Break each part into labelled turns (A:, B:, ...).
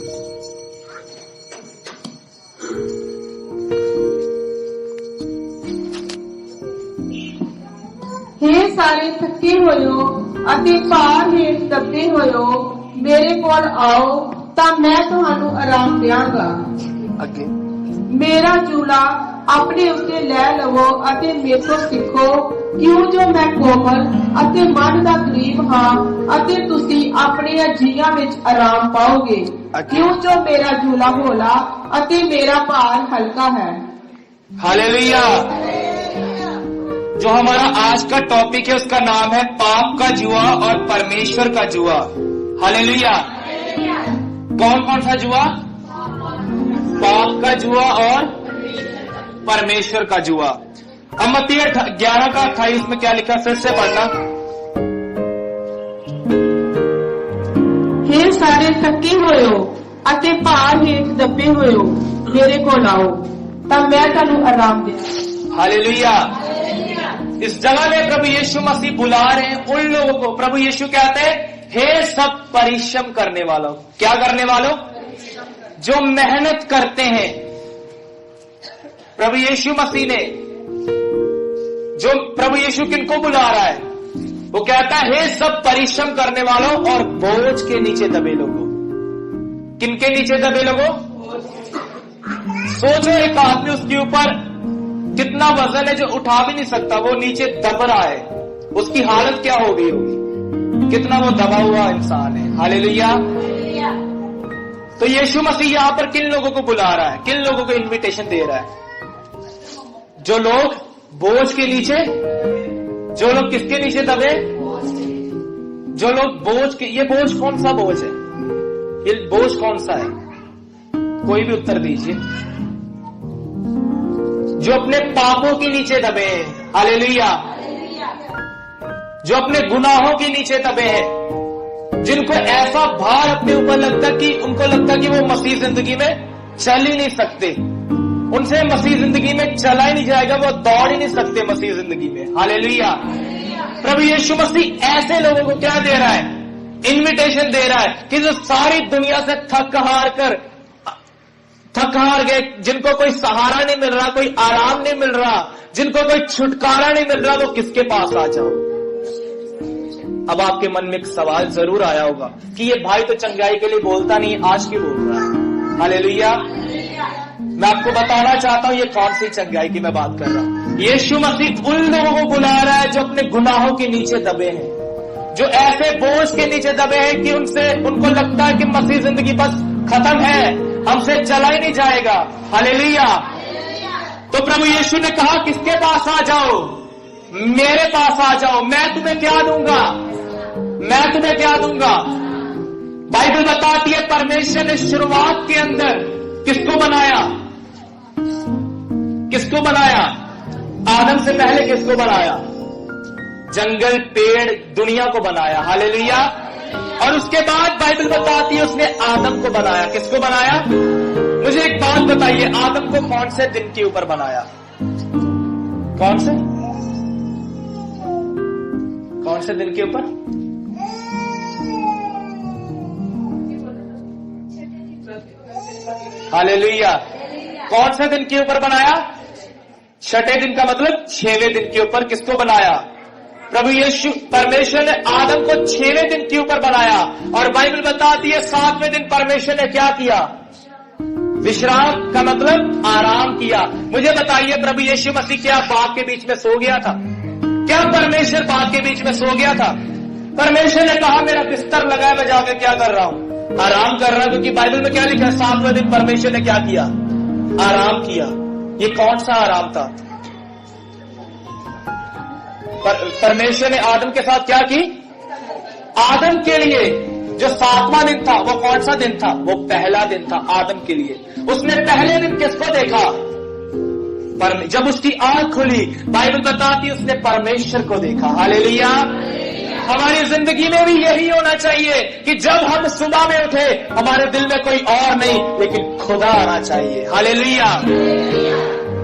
A: हे सारे थके होयो अते भार हेठ दबे होयो मेरे कोल आओ तां मैं तुहानू आराम देवांगा।
B: अगे
A: मेरा झूला अपने उत्ते लै लवो अते मेरे तो सीखो क्यों जो मैं कोमल अते मन दा गरीब हां अते तुसी अपने जीआं विच आराम पाओगे। क्यों जो मेरा झूला होला अते मेरा भार हल्का है।
B: हालेलुया। जो हमारा आज का टॉपिक है उसका नाम है पाप का जुआ और परमेश्वर का जुआ। हालेलुया। कौन कौन सा जुआ? पाप का जुआ और परमेश्वर का जुआ। अब मत्ती 11 का 28 में क्या लिखा, फिर से पढ़ना।
A: हे सारे थके होयो अते भार हेठ दबे होयो मेरे कोल आओ तां मैं तुहानू आराम देवांगा।
B: हालेलुया। इस जगह में प्रभु यीशु मसीह बुला रहे हैं उन लोगों को। प्रभु यीशु कहते हैं, हे सब परिश्रम करने वालों। क्या करने वालों? जो मेहनत करते हैं। प्रभु यीशु मसीह ने प्रभु यीशु किनको बुला रहा है? वो कहता है, हे सब परिश्रम करने वालों और बोझ के नीचे दबे लोगों। किनके नीचे दबे लोगों? सोचो, एक आदमी उसके ऊपर कितना वजन है जो उठा भी नहीं सकता, वो नीचे दब रहा है, उसकी हालत क्या हो गई होगी? कितना वो दबा हुआ इंसान है। हालेलुया। तो यीशु मसीह यहां पर किन लोगों को बुला रहा है, किन लोगों को इनविटेशन दे रहा है? जो लोग बोझ के नीचे, जो लोग किसके नीचे दबे? जो लोग बोझ के, ये बोझ कौन सा बोझ है? ये बोझ कौन सा है? कोई भी उत्तर दीजिए। जो अपने पापों के नीचे दबे हैं। हालेलुया। जो अपने गुनाहों के नीचे दबे हैं, जिनको ऐसा भार अपने ऊपर लगता कि उनको लगता कि वो मसीह जिंदगी में चल ही नहीं सकते, उनसे मसीह जिंदगी में चला ही नहीं जाएगा, वो दौड़ ही नहीं सकते मसीह जिंदगी में। हालेलुया। प्रभु यीशु मसीह ऐसे लोगों को क्या दे रहा है? इनविटेशन दे रहा है कि जो सारी दुनिया से थक हार गए, जिनको कोई सहारा नहीं मिल रहा, कोई आराम नहीं मिल रहा, जिनको कोई छुटकारा नहीं मिल रहा, वो किसके पास आ जाओ। अब आपके मन में एक सवाल जरूर आया होगा कि ये भाई तो चंगाई के लिए बोलता नहीं, आज क्यों बोल रहा है? हालेलुया। मैं आपको बताना चाहता हूं ये कौन सी चंगाई की मैं बात कर रहा हूं। यीशु मसीह उन लोगों को बुला रहा है जो अपने गुनाहों के नीचे दबे हैं, जो ऐसे बोझ के नीचे दबे हैं कि उनको लगता है कि मसीह जिंदगी बस खत्म है, हमसे चला ही नहीं जाएगा। हालेलुया। तो प्रभु यीशु ने कहा, किसके पास आ जाओ? मेरे पास आ जाओ, मैं तुम्हें क्या दूंगा? मैं तुम्हें क्या दूंगा? बाइबल बताती है परमेश्वर ने शुरुआत के अंदर किसको बनाया? किसको बनाया? आदम से पहले किसको बनाया? जंगल, पेड़, दुनिया को बनाया। हालेलुया। और उसके बाद बाइबल बताती है उसने आदम को बनाया। किसको बनाया? मुझे एक बात बताइए, आदम को कौन से दिन के ऊपर बनाया? कौन से दिन के ऊपर? हालेलुया। कौन से दिन के ऊपर बनाया? छठे दिन का मतलब 6वें दिन के ऊपर। किसको बनाया? प्रभु यीशु परमेश्वर ने आदम को 6वें दिन के ऊपर बनाया। और बाइबल बताती है 7वें दिन परमेश्वर ने क्या किया? विश्राम का मतलब आराम किया। मुझे बताइए, प्रभु यीशु मसीह क्या बाग के बीच में सो गया था? क्या परमेश्वर बाग के बीच में सो गया था? परमेश्वर ने कहा, मेरा बिस्तर लगा है, मैं जाकर क्या कर रहा हूं? आराम कर रहा हूं। क्योंकि बाइबल में क्या लिखा है? 7वें दिन परमेश्वर ने क्या किया? आराम किया। ये कौन सा आराम था? परमेश्वर ने आदम के साथ क्या की? आदम के लिए जो 7वां दिन था, वो कौन सा दिन था? वो पहला दिन था आदम के लिए। उसने पहले दिन किसको देखा? जब उसकी आंख खुली, बाइबल बताती उसने परमेश्वर को देखा। हालेलुया। हमारी जिंदगी में भी यही होना चाहिए कि जब हम सुबह में उठे, हमारे दिल में कोई और नहीं लेकिन खुदा आना चाहिए। हालेलुया।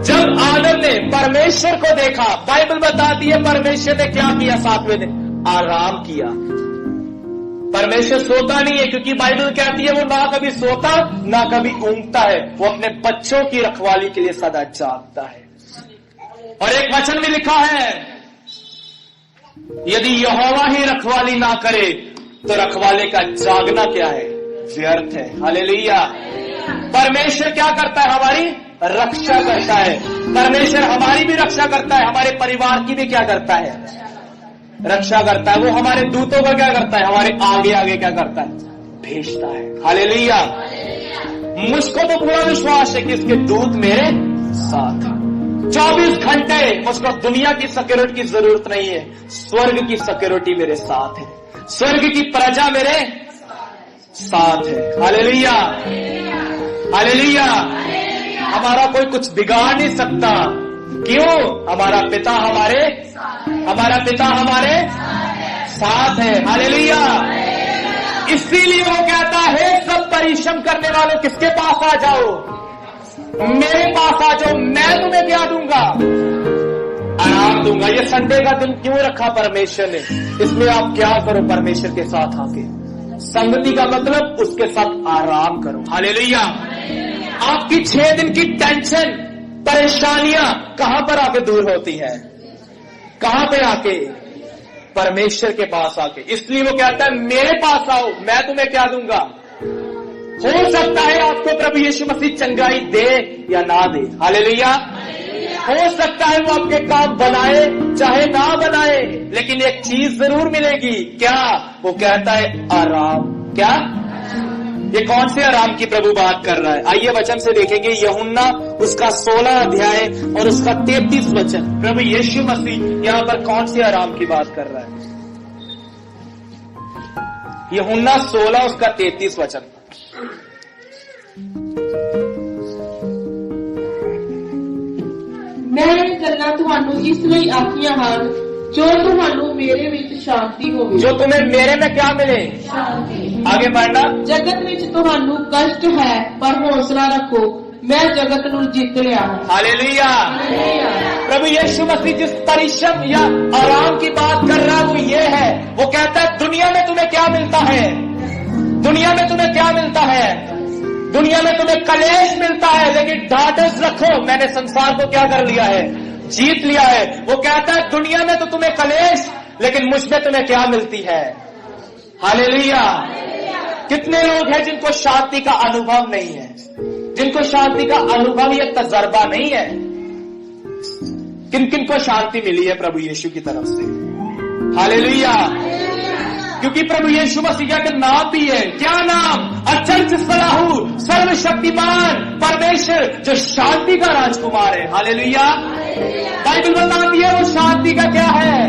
B: जब आदम ने परमेश्वर को देखा, बाइबल बताती है परमेश्वर ने क्या किया? 7वें दिन आराम किया। परमेश्वर सोता नहीं है, क्योंकि बाइबल कहती है वो ना कभी सोता ना कभी ऊँघता है, वो अपने बच्चों की रखवाली के लिए सदा जागता है। और एक वचन में लिखा है, यदि यहोवा ही रखवाली ना करे तो रखवाले का जागना क्या है, व्यर्थ है। हालेलुया। परमेश्वर क्या करता है, हमारी रक्षा करता है। परमेश्वर हमारी भी रक्षा करता है, हमारे परिवार की भी क्या करता है, रक्षा करता है। वो हमारे दूतों का क्या करता है, हमारे आगे आगे क्या करता है, भेजता है। हालेलुया। मुझको तो पूरा विश्वास है कि इसके दूत मेरे साथ हैं। 24 घंटे मुझको दुनिया की सिक्योरिटी की जरूरत नहीं है, स्वर्ग की सिक्योरिटी मेरे साथ है, स्वर्ग की प्रजा मेरे साथ है। Hallelujah, hallelujah. हमारा कोई कुछ बिगाड़ नहीं सकता। क्यों? हमारा पिता हमारे साथ है। हालेलुया। इसीलिए वो कहता है, सब परिश्रम करने वालों किसके पास आ जाओ, मेरे पास आ जाओ, मैं तुम्हें क्या दूंगा, आराम दूंगा। ये संडे का दिन क्यों रखा परमेश्वर ने, इसमें आप क्या करो, परमेश्वर के साथ आके संगति का मतलब उसके साथ आराम करो। हालेलुया। आपकी 6 दिन की टेंशन परेशानियां कहां पर आके दूर होती है, कहां पे आके, परमेश्वर के पास आके। इसलिए वो कहता है, मेरे पास आओ, मैं तुम्हें क्या दूंगा। हो सकता है आपको प्रभु यीशु मसीह चंगाई दे या ना दे। हालेलुया। हो सकता है वो आपके काम बनाए चाहे ना बनाए, लेकिन एक चीज जरूर मिलेगी। क्या? वो कहता है आराम। क्या? ये कौन से आराम की प्रभु बात कर रहा है? आइए वचन से देखेंगे, यूहन्ना उसका 16 अध्याय और उसका 33 वचन। प्रभु यीशु मसीह यहां पर कौन से आराम की बात कर रहा है? यूहन्ना 16 उसका 33 वचन।
A: मैं गल्लां तुहानू इसलिए आखियां ਹਨ जो तुहानू मेरे विच शांति होवे।
B: जो तुम्हें मेरे में क्या मिले,
A: शांति।
B: आगे बढ़ना।
A: जगत विच तुहानू कष्ट है पर हौसला रखो, मैं जगत नू जीत लिया।
B: हालेलुया। प्रभु यीशु मसीह जिस परिश्रम या आराम की बात कर रहा है वो ये है, वो कहता है दुनिया में तुम्हें क्या मिलता है, दुनिया में तुम्हें क्या मिलता है, दुनिया में तुम्हें कलेश मिलता है, लेकिन ढाढ़स रखो, मैंने संसार को क्या कर लिया है, जीत लिया है। वो कहता है दुनिया में तो तुम्हें कलेश, लेकिन मुझ में तुम्हें क्या मिलती है। हालेलुया। कितने लोग हैं जिनको शांति का अनुभव नहीं है, जिनको शांति का अनुभव या तजर्बा नहीं है। किन किन को शांति मिली है प्रभु यीशु की तरफ से? हालेलुया। क्योंकि प्रभु यीशु मसीह का नाम भी है। क्या नाम? अचंच सलाहू, सर्वशक्तिमान परमेश्वर, जो शांति का राजकुमार है। हालेलुया। बाइबल बताती है वो शांति का क्या है,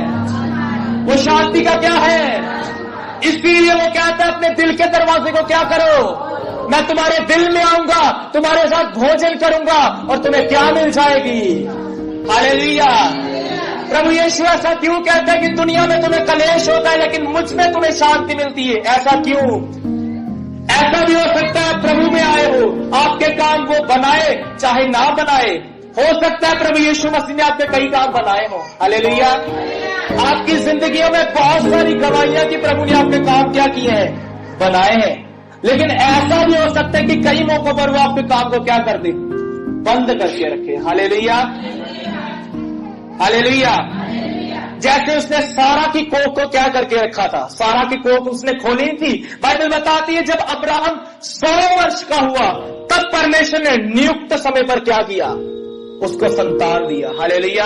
B: वो शांति का क्या है। इसलिए वो कहता है अपने दिल के दरवाजे को क्या करो, मैं तुम्हारे दिल में आऊंगा, तुम्हारे साथ भोजन करूंगा और तुम्हें क्या मिल जाएगी। हालेलुया। प्रभु यीशु ऐसा क्यों कहता है कि दुनिया में तुम्हें कलेश होता है लेकिन मुझ में तुम्हें शांति मिलती है? ऐसा क्यों? ऐसा भी हो सकता है प्रभु में आए हो, आपके काम वो बनाए चाहे ना बनाए। हो सकता है प्रभु यीशु मसीह ने आपके कई काम बनाए हो। हालेलुया। आपकी जिंदगियों में बहुत सारी गवाहियां कि प्रभु ने आपके काम क्या किए हैं, बनाए हैं। लेकिन ऐसा भी हो सकता है कि कई मौकों पर वो आपके काम को क्या कर दे, बंद करके रखे। Hallelujah, hallelujah. जैसे उसने सारा की कोख को क्या करके रखा था, सारा की कोख उसने खोली थी। बाइबल बताती है जब अब्राहम 100 वर्ष का हुआ तब परमेश्वर ने नियुक्त समय पर क्या किया, उसको संतान दिया। हालेलुया।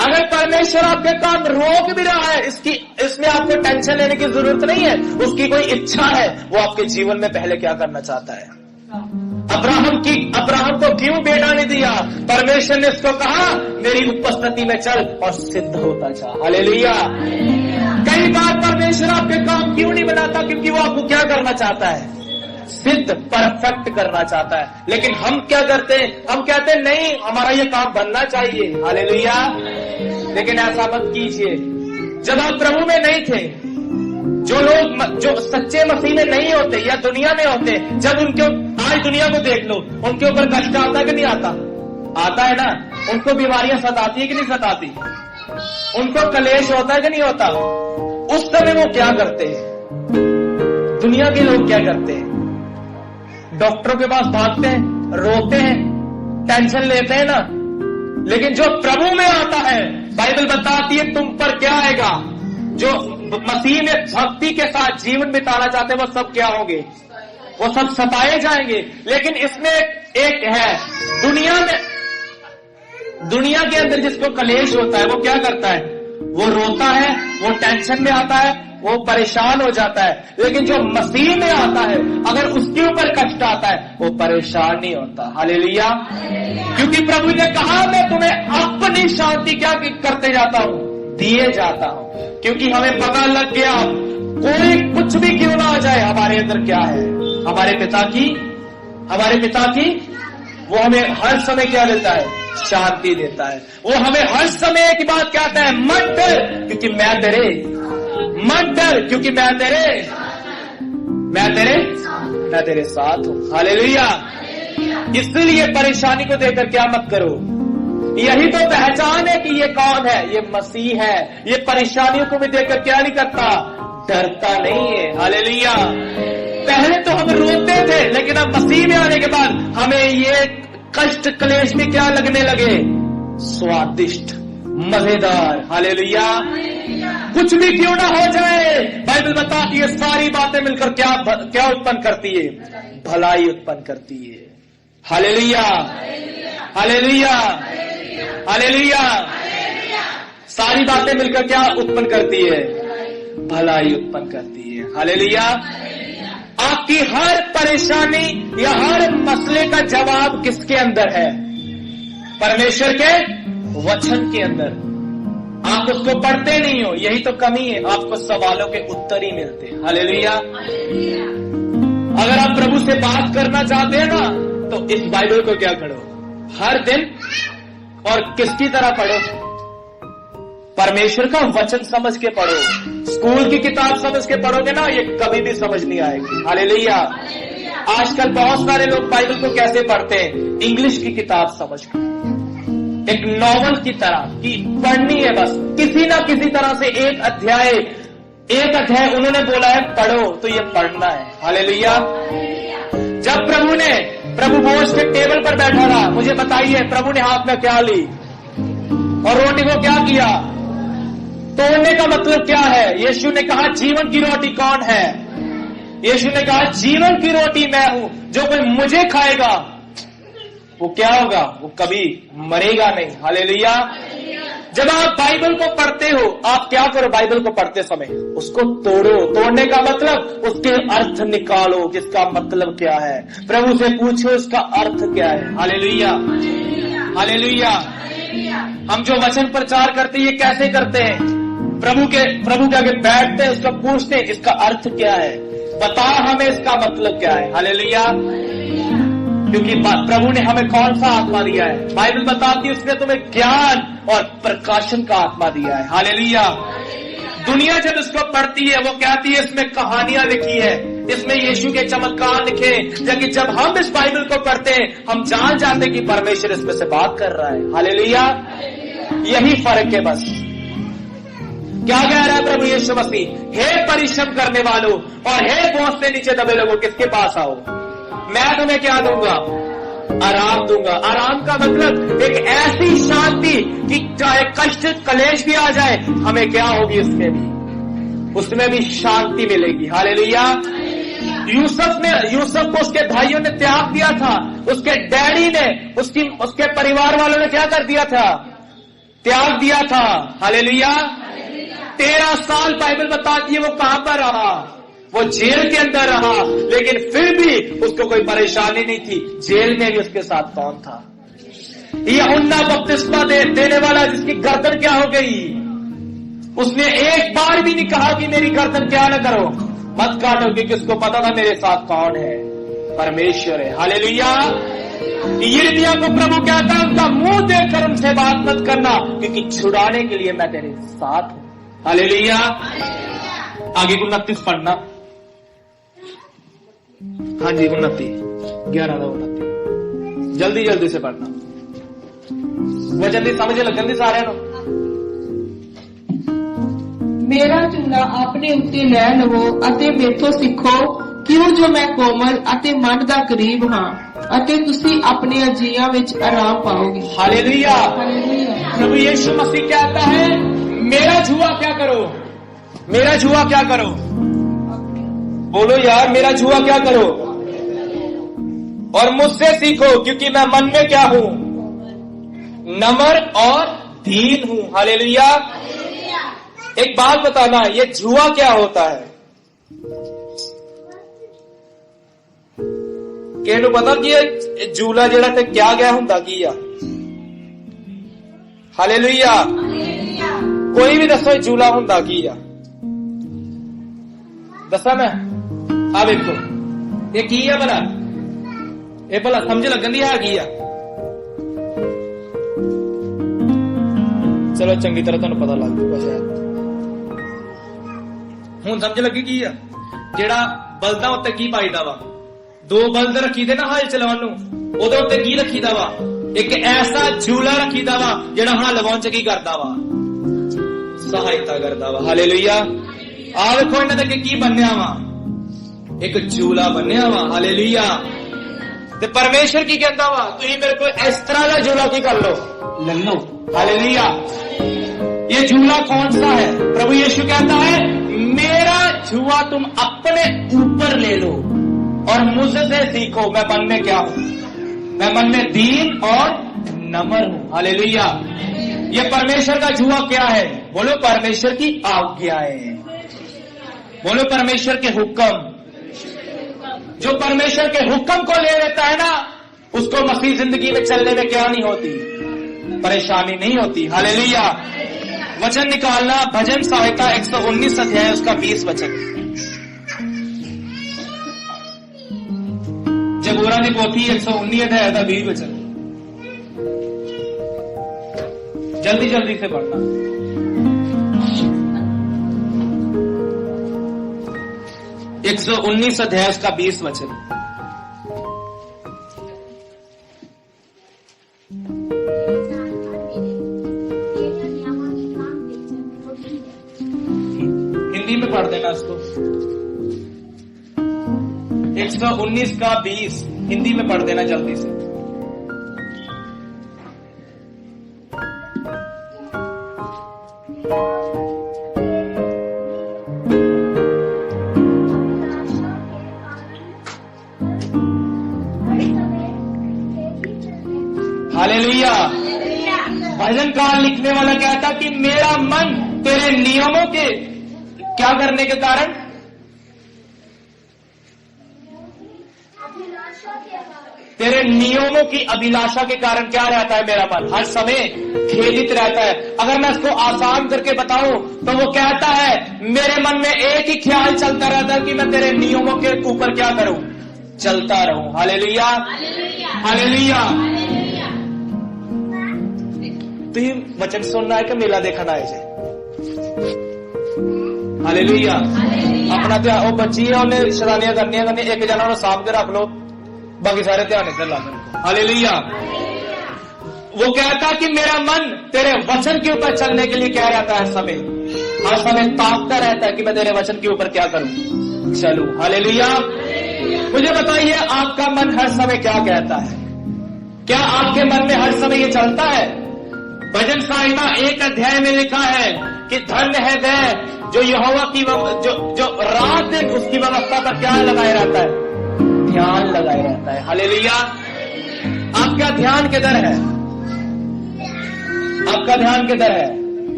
B: अगर परमेश्वर आपके काम रोक भी रहा है, इसमें आपको टेंशन लेने की जरूरत नहीं है। उसकी कोई इच्छा है, वो आपके जीवन में पहले क्या करना चाहता है। अब्राहम को क्यों बेटा नहीं दिया? परमेश्वर ने उसको कहा मेरी उपस्थिति में चल और सिद्ध होता जा। हालेलुया। कई बार परमेश्वर आपके काम क्यों नहीं बनाता? क्योंकि वो आपको क्या करना चाहता है, सिद्ध, परफेक्ट करना चाहता है। लेकिन हम क्या करते हैं, हम कहते हैं नहीं हमारा ये काम बनना चाहिए। हालेलुया। लेकिन ऐसा मत कीजिए। जब आप प्रभु में नहीं थे, जो लोग जो सच्चे मसीह में नहीं होते या दुनिया में होते, जब उनके, आज दुनिया को देख लो, उनके ऊपर कष्ट आता है कि नहीं आता? आता है ना। उनको बीमारियां सताती है कि नहीं सताती? उनको कलेश होता है कि नहीं होता? उस समय वो क्या करते हैं? दुनिया के लोग क्या करते हैं? डॉक्टरों के पास भागते हैं, रोते हैं, टेंशन लेते हैं ना। लेकिन जो प्रभु में आता है, बाइबल बताती है तुम पर क्या आएगा। जो मसीह में भक्ति के साथ जीवन बिताना चाहते हैं वो सब क्या होंगे? वो सब सताए जाएंगे। लेकिन इसमें एक है, दुनिया के अंदर जिसको कलेश होता है वो क्या करता है? वो रोता है, वो टेंशन में आता है, वो परेशान हो जाता है। लेकिन जो मसीह में आता है, अगर उसके ऊपर कष्ट आता है, वो परेशान नहीं होता। हालेलुया। क्योंकि प्रभु ने कहा मैं तुम्हें अपनी शांति क्या करते जाता हूं? दिए जाता हूं। क्योंकि हमें पता लग गया कोई कुछ भी क्यों ना आ जाए, हमारे अंदर क्या है? हमारे पिता की वो हमें हर समय क्या देता है? शांति देता है। वो हमें हर समय की बात कहता है, मत डर क्योंकि मैं तेरे, मत डर क्योंकि मैं तेरे साथ हूं। हालेलुया। इसलिए परेशानी को देखकर क्या मत करो। यही तो पहचान है कि ये कौन है? ये मसीह है। ये परेशानियों को भी देखकर क्या नहीं करता? डरता नहीं है। हालेलुया। पहले तो हम रोते थे, लेकिन अब मसीह में आने के बाद हमें ये कष्ट क्लेश भी क्या लगने लगे? स्वादिष्ट, मजेदार। हालेलुया। कुछ भी क्यों ना हो जाए, बाइबल बताती है सारी बातें मिलकर क्या उत्पन्न करती है? भलाई उत्पन्न करती है। Hallelujah, hallelujah, hallelujah. सारी बातें मिलकर क्या उत्पन्न करती है? भलाई उत्पन्न करती है। हालेलुया। आपकी हर परेशानी या हर मसले का जवाब किसके अंदर है? परमेश्वर के वचन के अंदर। आप उसको पढ़ते नहीं हो, यही तो कमी है। आपको सवालों के उत्तर ही मिलते हैं। हालेलुया। अगर आप प्रभु से बात करना चाहते हैं ना, तो इस बाइबल को क्या करो? हर दिन। और किसकी तरह पढ़ो? परमेश्वर का वचन समझ के पढ़ो। स्कूल की किताब समझ के पढ़ोगे ना, ये कभी भी समझ नहीं आएगी। हालेलुया। आजकल बहुत सारे लोग बाइबल को कैसे पढ़ते हैं? इंग्लिश की किताब समझ कर, एक नॉवल की तरह कि पढ़नी है बस। किसी ना किसी तरह से एक अध्याय उन्होंने बोला है पढ़ो, तो ये पढ़ना है। हालेलुया। जब प्रभु भोज के टेबल पर बैठा रहा, मुझे बताइए प्रभु ने हाथ में क्या ली और रोटी को क्या किया? तोड़ने का मतलब क्या है? यीशु ने कहा जीवन की रोटी कौन है? यीशु ने कहा जीवन की रोटी मैं हूं, जो कोई मुझे खाएगा वो क्या होगा? वो कभी मरेगा नहीं। हालेलुया। जब आप बाइबल को पढ़ते हो, आप क्या करो? बाइबल को पढ़ते समय उसको तोड़ो। तोड़ने का मतलब उसके अर्थ निकालो, जिसका मतलब क्या है। प्रभु से पूछो इसका अर्थ क्या है। Hallelujah, hallelujah. हम जो वचन प्रचार करते हैं ये कैसे करते हैं? प्रभु के आगे बैठते हैं, उसका पूछते हैं इसका अर्थ क्या है, बता हमें इसका मतलब क्या है। हालेलुया। क्योंकि प्रभु ने हमें कौन सा आत्मा दिया है? बाइबल बताती है उसने तुम्हें ज्ञान और प्रकाशन का आत्मा दिया है। हालेलुया। दुनिया जब इसको पढ़ती है वो कहती है इसमें कहानियां लिखी है, इसमें यीशु के चमत्कार लिखे। जबकि जब हम इस बाइबल को पढ़ते हैं हम जान जाते कि परमेश्वर इसमें से बात कर रहा है। हालेलुया। यही फर्क है बस। क्या कह रहा है प्रभु यीशु मसीह? हे परिश्रम करने वालों और हे बोझ से नीचे दबे लोगों, किसके पास आओ, मैं तुम्हें क्या दूंगा? आराम दूंगा। आराम का मतलब एक ऐसी शांति कि चाहे कष्ट कलेश भी आ जाए, हमें क्या होगी? उसमें भी शांति मिलेगी। हालेलुया। यूसुफ को उसके भाइयों ने त्याग दिया था, उसके डैडी ने, उसके परिवार वालों ने क्या कर दिया था? त्याग दिया था। हालेलुया। 13 साल बाइबल बताती है वो कहां पर रहा? वो जेल के अंदर रहा, लेकिन फिर भी उसको कोई परेशानी नहीं थी। जेल में भी उसके साथ कौन था? यूहन्ना बपतिस्मा देने वाला, जिसकी गर्दन क्या हो गई? उसने एक बार भी नहीं कहा कि मेरी गर्दन क्या न करो, मत काटो, क्योंकि उसको पता था मेरे साथ कौन है? परमेश्वर है। हालेलुया। यिर्मयाह को प्रभु कहता है उनका मुंह देखकर उनसे बात मत करना, क्योंकि छुड़ाने के लिए मैं तेरे साथ हूं। हालेलुया। आगे 29 पढ़ना। हाँ जी, 29 11 29 जल्दी से पढ़ना। वो जल्दी समझे लग जल्दी सारे नो।
A: ਮੇਰਾ ਝੂਲਾ ਆਪਣੇ ਉੱਤੇ ਲੈ ਲਵੋ ਅਤੇ ਮੇਥੋਂ ਸਿੱਖੋ, ਕਿਉਂ ਜੋ ਮੈਂ ਕੋਮਲ ਅਤੇ ਮਨ ਦਾ ਗਰੀਬ ਹਾਂ, ਅਤੇ ਤੁਸੀਂ ਆਪਣੇ ਜੀਆਂ ਵਿੱਚ ਆਰਾਮ ਪਾओगे।
B: हालेलुया।
A: हालेलुया।
B: प्रभु यीशु मसीह कहता है मेरा जुआ क्या करो, मेरा जुआ क्या करो, बोलो यार मेरा जुआ क्या करो, और मुझसे सीखो क्योंकि मैं मन में क्या हूं, नम्र और दीन हूं। हालेलुया। एक बात बताना, ये जुआ क्या होता है? किहनू पता कि ये जूला जेड़ा ते क्या गया हुंदा की आ? हालेलुया। कोई भी दसो जूला हुंदा की आ? दसा मैं आ देखो ये की है भला, ये भला समझ लगन दी है की आ? चलो चंगी तरह तुहानू पता लग जूगा शायद। हुण समझ लगी की आ? जेड़ा बलदा उत्ते की पाईदा वा, दो बल्द रखीदे ना हल चलाउण नू, ओदे उत्ते की रखीदा वा? एक ऐसा झूला रखीदा वा जेड़ा हल वाउण च की करदा वा? सहायता करदा वा। हालेलुया। आ देखो इन्हां दे की बन्निया वा, एक झूला बन्निया वा। हालेलुया। ते परमेश्वर की कहंदा वा, तुसीं मेरे को इस तरह दा झूला की कर लो, ले लो। हालेलुया। ये झूला कौन सा है? प्रभु यीशु कहता है मेरा जुआ तुम अपने ऊपर ले लो और मुझसे सीखो, मैं मन में क्या हूं, मैं मन में दीन और नम्र हूं। हालेलुया। ये परमेश्वर का जुआ क्या है? बोलो परमेश्वर की आज्ञाएं, बोलो परमेश्वर के हुक्म। जो परमेश्वर के हुक्म को ले लेता है ना, उसको मसीह जिंदगी में चलने में क्या नहीं होती, परेशानी नहीं होती। हालेलुया। वचन निकालना, भजन संहिता 119 अध्याय उसका 20 वचन। जबूरा की पोथी 119 अध्याय का 20 वचन। जल्दी जल्दी से पढ़ना। एक 119 अध्याय उसका 20 वचन। हिंदी में पढ़ देना इसको। 119 का 20 हिंदी में पढ़ देना जल्दी से। हालेलुया। भजनकार लिखने वाला कहता कि मेरा मन तेरे नियमों के क्या करने के कारण, तेरे नियमों की अभिलाषा के कारण क्या रहता है? मेरा मन हर समय खेलित रहता है। अगर मैं इसको आसान करके बताऊं तो वो कहता है मेरे मन में एक ही ख्याल चलता रहता है कि मैं तेरे नियमों के ऊपर क्या करूं, चलता रहूं। हालेलुया। हालेलुया। तो ये वचन सुनना है कि मेला देखना है जे? हालेलुया। अपना ध्यान, वो बच्ची है उन्हें शरानियां करनियां, एक जना उन्हें साफ के रख लो, बाकी सारे ध्यान इधर ला दो। हालेलुया। वो कहता कि मेरा मन तेरे वचन के ऊपर चलने के लिए क्या रहता है? हर समय ताकता रहता है कि मैं तेरे वचन के ऊपर क्या करूं, चलूं। हालेलुया। मुझे बताइए आपका मन हर समय क्या कहता है? क्या आपके मन में हर समय ये चलता है? भजन संहिता 1 अध्याय में लिखा है कि धन्य है वह जो यहोवा की जो रात दिन उसकी व्यवस्था पर क्या लगाए रहता है? ध्यान लगाए रहता है। हालेलुया। आपका ध्यान किधर है? आपका ध्यान किधर है?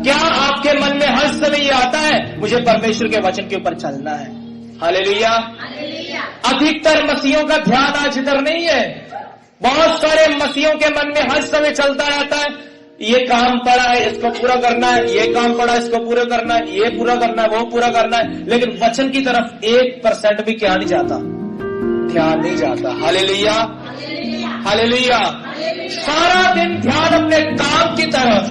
B: क्या आपके मन में हर समय ये आता है मुझे परमेश्वर के वचन के ऊपर चलना है? हालेलुया। अधिकतर मसीहों का ध्यान आज इधर नहीं है। बहुत सारे मसीहों के मन में हर समय चलता रहता है ये काम पड़ा है इसको पूरा करना है, ये काम पड़ा है इसको पूरा करना है, ये पूरा करना है, वो पूरा करना है, लेकिन वचन की तरफ 1% भी क्या नहीं जाता, ध्यान नहीं जाता। हालेलुया। हालेलुया। सारा दिन ध्यान अपने काम की तरफ,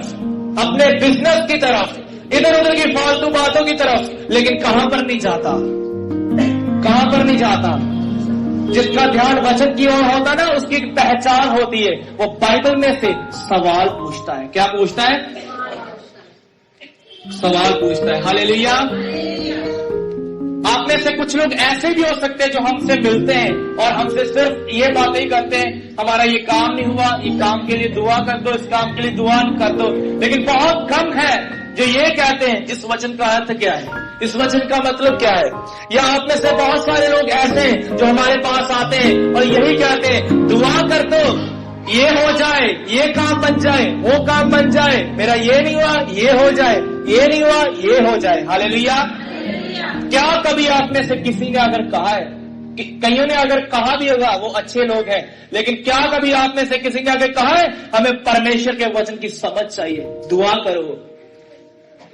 B: अपने बिजनेस की तरफ, इधर उधर की फालतू बातों की तरफ, लेकिन कहां पर नहीं जाता, कहां पर नहीं जाता। जिसका ध्यान वचन की ओर होता ना उसकी एक पहचान होती है, वो बाइबल में से सवाल पूछता है। क्या पूछता है? सवाल पूछता है। हालेलुया। आप में से कुछ लोग ऐसे भी हो सकते हैं जो हमसे मिलते हैं और हमसे सिर्फ ये बातें ही करते हैं, हमारा ये काम नहीं हुआ, ये काम के लिए दुआ कर दो, इस काम के लिए दुआ कर दो। लेकिन बहुत कम है जो ये कहते हैं इस वचन का अर्थ क्या है, इस वचन का मतलब क्या है। या आप में से बहुत सारे लोग ऐसे हैं जो हमारे पास आते हैं और यही कहते हैं दुआ कर दो, ये हो जाए, ये काम बन जाए, वो काम बन जाए, मेरा ये नहीं हुआ ये हो जाए, ये नहीं हुआ ये हो जाए। हालेलुया। क्या कभी आप में से किसी ने अगर कहा है, कईयों ने अगर कहा भी होगा, वो अच्छे लोग हैं, लेकिन क्या कभी आप में से किसी ने अगर कहा है हमें परमेश्वर के वचन की समझ चाहिए, दुआ करो,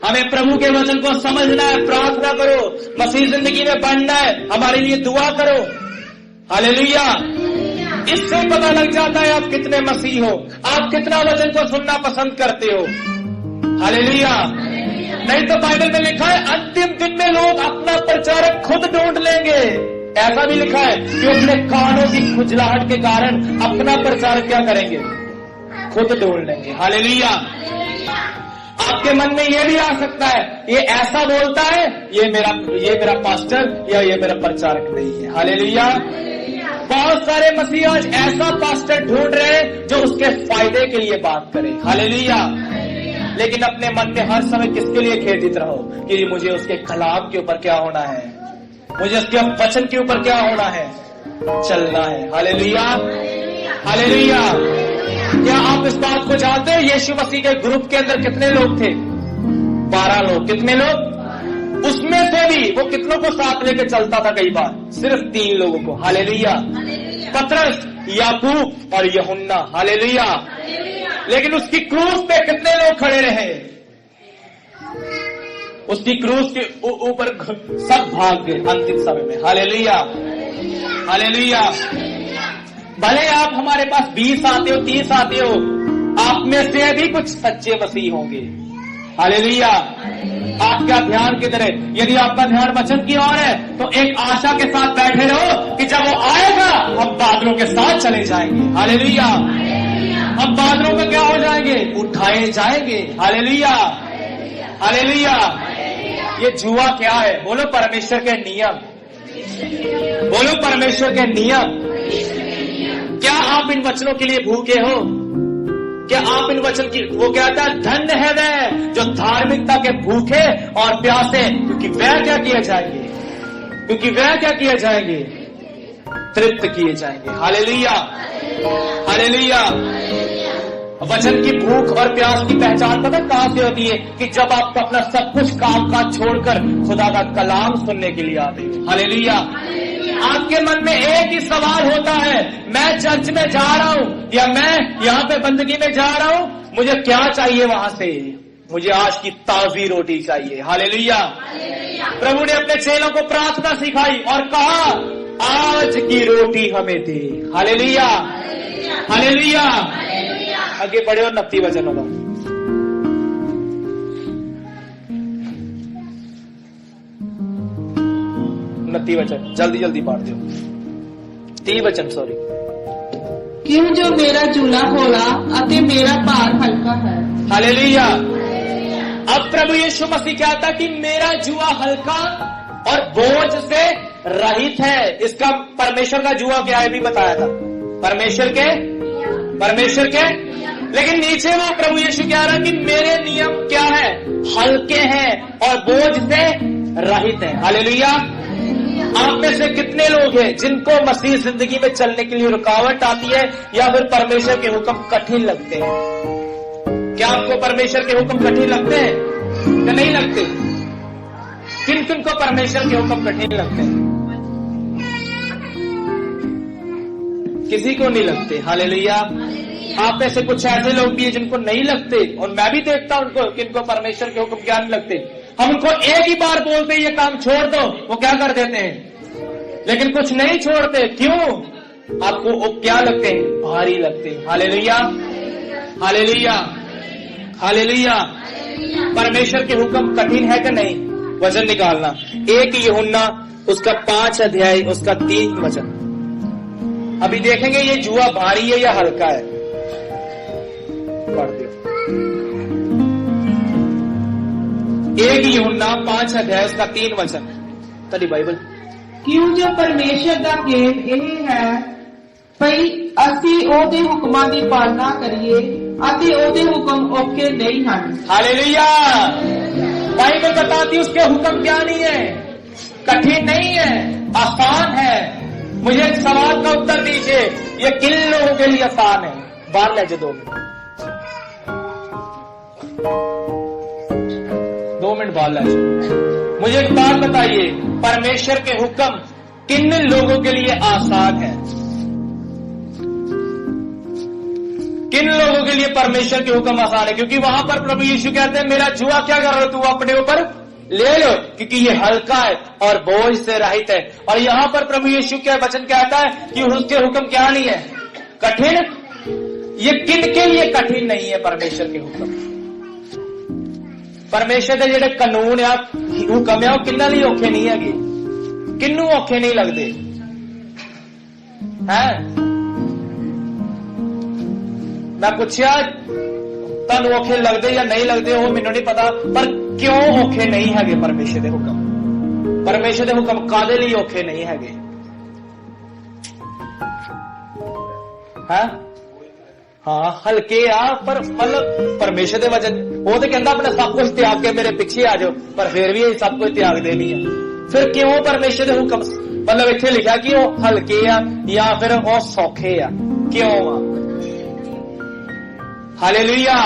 B: हमें प्रभु के वचन को समझना है, प्रार्थना करो, मसीह जिंदगी में बढ़ना है, हमारे लिए दुआ करो। हालेलुया। इससे पता लग जाता है आप कितने मसीह हो, आप कितना वचन को सुनना पसंद करते हो। हालेलुया। नहीं तो बाइबल में लिखा है अंतिम दिन में लोग अपना प्रचारक खुद ढूंढ लेंगे। ऐसा भी लिखा है कि अपने कानों की खुजलाहट के कारण अपना प्रचारक क्या करेंगे, खुद ढूंढ लेंगे। हालेलुया। आपके मन में ये भी आ सकता है ये ऐसा बोलता है, ये मेरा पास्टर या ये मेरा प्रचारक नहीं है। हालेलुया। बहुत सारे मसीह आज ऐसा पास्टर ढूंढ रहे हैं जो उसके फायदे के लिए बात करे। हालेलुया। लेकिन अपने मन में हर समय किसके लिए खेदित रहो कि मुझे उसके कलाम के ऊपर क्या होना है, मुझे उसके वचन के ऊपर क्या होना है, चलना है। हालेलुया। हालेलुया। क्या आप इस बात को जानते हैं यीशु मसीह के ग्रुप के अंदर कितने लोग थे? 12 लोग। कितने लोग? उसमें से भी वो कितनों को साथ लेके चलता था? कई बार सिर्फ 3 लोगों को। हालेलुया। पतरस, याकूब और यूहन्ना। हालेलुया। लेकिन उसकी क्रूस पे कितने लोग खड़े रहे? उसकी क्रूस के ऊपर सब भाग गए अंतिम समय में। हालेलुया। हालेलुया। भले आप हमारे पास 20 आते हो, 30 आते हो, आप में से भी कुछ सच्चे मसीह होंगे। हालेलुया। आपका ध्यान किधर है? यदि आपका ध्यान वचन की ओर है तो एक आशा के साथ बैठे रहो कि जब वो आएगा हम बादलों के साथ चले जाएंगे। हालेलुया। हम बादलों में क्या हो जाएंगे? उठाए जाएंगे। हालेलुया। हालेलुया। ये जुआ क्या है? बोलो परमेश्वर के नियम। बोलो परमेश्वर के नियम। क्या आप इन वचनों के लिए भूखे हो? क्या आप इन वचन की, वो कहता है धन्य है वह जो धार्मिकता के भूखे और प्यासे, क्योंकि वह क्या किए जाएंगे, क्योंकि वह क्या किए जाएंगे, तृप्त किए जाएंगे। हालेलुया। हालेलुया। वचन की भूख और प्यास की पहचान पता कहां से होती है? कि जब आप अपना सब कुछ काम काज छोड़कर खुदा का कलाम सुनने के लिए आते हो। हालेलुया। आपके मन में एक ही सवाल होता है, मैं चर्च में जा रहा हूं या मैं यहां पे बंदगी में जा रहा हूं, मुझे क्या चाहिए वहां से? मुझे आज की ताजी रोटी चाहिए। हालेलुया। प्रभु ने अपने चेलों को प्रार्थना सिखाई और कहा आज की रोटी हमें दे। हालेलुया। हालेलुया। आगे बढ़े और 29 वचन होगा। वचन जल्दी जल्दी पढ़ दो। 30 वचन सॉरी।
A: क्यों जो मेरा जूला होला अते मेरा भार हल्का है।
B: हालेलुया। अब प्रभु यीशु मसीह कहता कि मेरा जुआ हल्का और बोझ से रहित है। इसका परमेश्वर का जुआ क्या है भी बताया था, परमेश्वर के लेकिन नीचे वो प्रभु यीशु कह रहा कि मेरे नियम क्या है, हल्के हैं और बोझ से रहित है। हालेलुया। आप में से कितने लोग हैं जिनको मसीह जिंदगी में चलने के लिए रुकावट आती है या फिर परमेश्वर के हुक्म कठिन लगते हैं? क्या आपको परमेश्वर के हुक्म कठिन लगते हैं या नहीं लगते? किन किन को परमेश्वर के हुक्म कठिन लगते हैं? किसी को नहीं लगते। हालेलुया। आप में से कुछ ऐसे लोग भी हैं जिनको नहीं लगते, और मैं भी देखता हूं उनको किनको परमेश्वर के हुक्म क्या नहीं लगते। हम उनको एक ही बार बोलते ये काम छोड़ दो, वो क्या कर देते हैं, लेकिन कुछ नहीं छोड़ते। क्यों? आपको वो क्या लगते हैं? भारी लगते हैं। हालेलुया। हालेलुया। हालेलुया। परमेश्वर के हुक्म कठिन है कि नहीं? वचन निकालना 1 यूहन्ना उसका 5 अध्याय उसका 3 वचन। अभी देखेंगे ये जुआ भारी है या हल्का है। पढ़ दो। 1 यूहन्ना 5 अध्याय उसका 3 वचन तड़ी बाइबल।
A: क्यों जो परमेश्वर दा गेम यही है भई ਅਸੀਂ ਉਹਦੇ ਹੁਕਮਾਂ ਦੀ ਪਾਲਣਾ ਕਰੀਏ ਅਤੇ ਉਹਦੇ ਹੁਕਮ ਔਖੇ नहीं ਹਨ।
B: हालेलुया। बाइबल बताती उसके हुक्म क्या नहीं है, कठिन नहीं है, आसान है। मुझे एक सवाल का उत्तर दीजिए, ये किन लोगों के लिए आसान है? बाहर ले जाओ 2 मिनट, 2 मिनट बाहर ले जाओ। मुझे एक बात बताइए, परमेश्वर के हुक्म किन लोगों के लिए आसान है? किन लोगों के लिए परमेश्वर के हुक्म आसान है? क्योंकि वहां पर प्रभु यीशु कहते हैं मेरा जुआ क्या कर रहे हो, तू अपने ऊपर ले लो, क्योंकि ये हल्का है और बोझ से रहित है। और यहां पर प्रभु यीशु के वचन कहता है कि उसके हुक्म क्या नहीं है, कठिन। ये किन के लिए कठिन नहीं है परमेश्वर के हुक्म? परमेश्वर के जेडे कानून या हुक्म है वो किन्ना लिए औखे नहीं है, किन्नू औखे नहीं लगते हैं। मैं पूछया तुहानू औखे लगते या नहीं लगते, वो मैनू नहीं पता, पर क्यों औखे नहीं है परमेश्वर के हुक्म? परमेश्वर के हुक्म कादे लिए औखे नहीं है? हाँ हल्के आ, पर मतलब परमेश्वर के वचन वो तो कहता अपना सब कुछ त्याग के मेरे पीछे आ जाओ, पर फिर भी सब कुछ त्याग देनी है। फिर क्यों परमेश्वर के हुक्म मतलब इत्थे लिखा कि वो हल्के आ या फिर वो सौखे आ, क्यों आ? हालेलुया।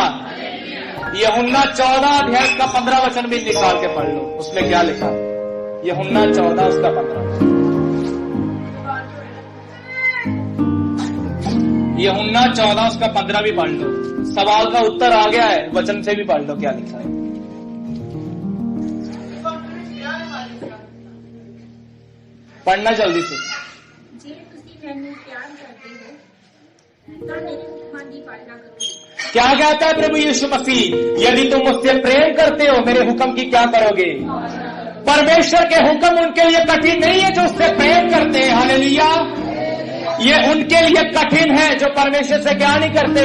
B: यूहन्ना 14 अध्याय का 15 वचन भी निकाल के पढ़ लो, उसमें क्या लिखा है? यूहन्ना 14 उसका 15, यूहन्ना 14 उसका 15 भी पढ़ लो। सवाल का उत्तर आ गया है, वचन से भी पढ़ लो क्या लिखा है। पढ़ना जल्दी से। क्या कहता है प्रभु यीशु मसीह? यदि तुम मुझसे प्रेम करते हो मेरे हुक्म की क्या करोगे? परमेश्वर के हुक्म उनके लिए कठिन नहीं है जो उससे प्रेम करते हैं। हालेलुया। ये उनके लिए कठिन है जो परमेश्वर से क्या नहीं करते।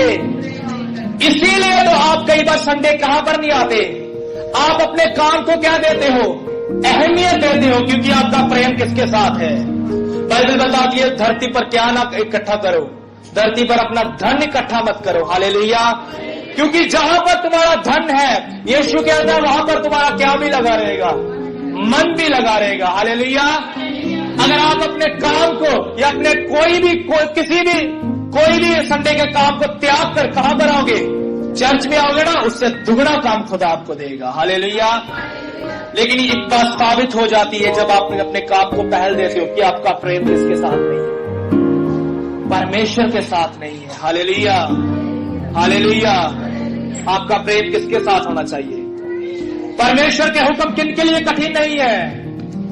B: इसीलिए तो आप कई बार संडे कहां पर नहीं आते, आप अपने काम को क्या देते हो, अहमियत देते हो, क्योंकि आपका प्रेम किसके साथ है? बाइबल बताती है धरती पर क्या ना इकट्ठा करो, धरती पर अपना धन इकट्ठा मत करो। हालेलुया। क्योंकि जहां पर तुम्हारा धन है, यीशु कहता है वहां पर तुम्हारा क्या भी लगा रहेगा, मन भी लगा रहेगा। हालेलुया। अगर आप अपने काम को या अपने कोई भी संडे के काम को त्याग कर कहां पर आओगे? चर्च में आओगे ना, उससे दुगना काम खुदा आपको देगा। हालेलुया। लेकिन एक बात साबित हो जाती है जब आप अपने काम को पहल देते हो कि आपका प्रेम किसके साथ नहीं है, परमेश्वर के साथ नहीं है। हालेलुया। हालेलुया। आपका प्रेम किसके साथ होना चाहिए? परमेश्वर के हुक्म किन के लिए कठिन नहीं है?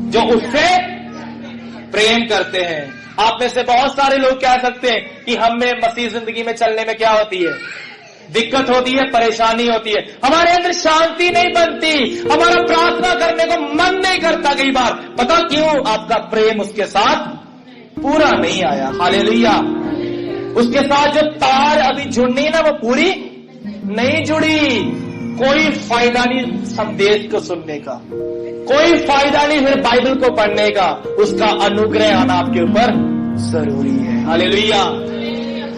B: जो उससे प्रेम करते हैं। आप में से बहुत सारे लोग कह सकते हैं कि हमें मसीह जिंदगी में चलने में क्या होती है, दिक्कत होती है, परेशानी होती है, हमारे अंदर शांति नहीं बनती, हमारा प्रार्थना करने को मन नहीं करता। कई बार पता क्यों? आपका प्रेम उसके साथ पूरा नहीं आया। हालेलुया। उसके साथ जो तार अभी जुड़नी ना वो पूरी नहीं जुड़ी। कोई फायदा नहीं संदेश को सुनने का, कोई फायदा नहीं फिर बाइबल को पढ़ने का, उसका अनुग्रह आना आपके ऊपर जरूरी है। हालेलुया।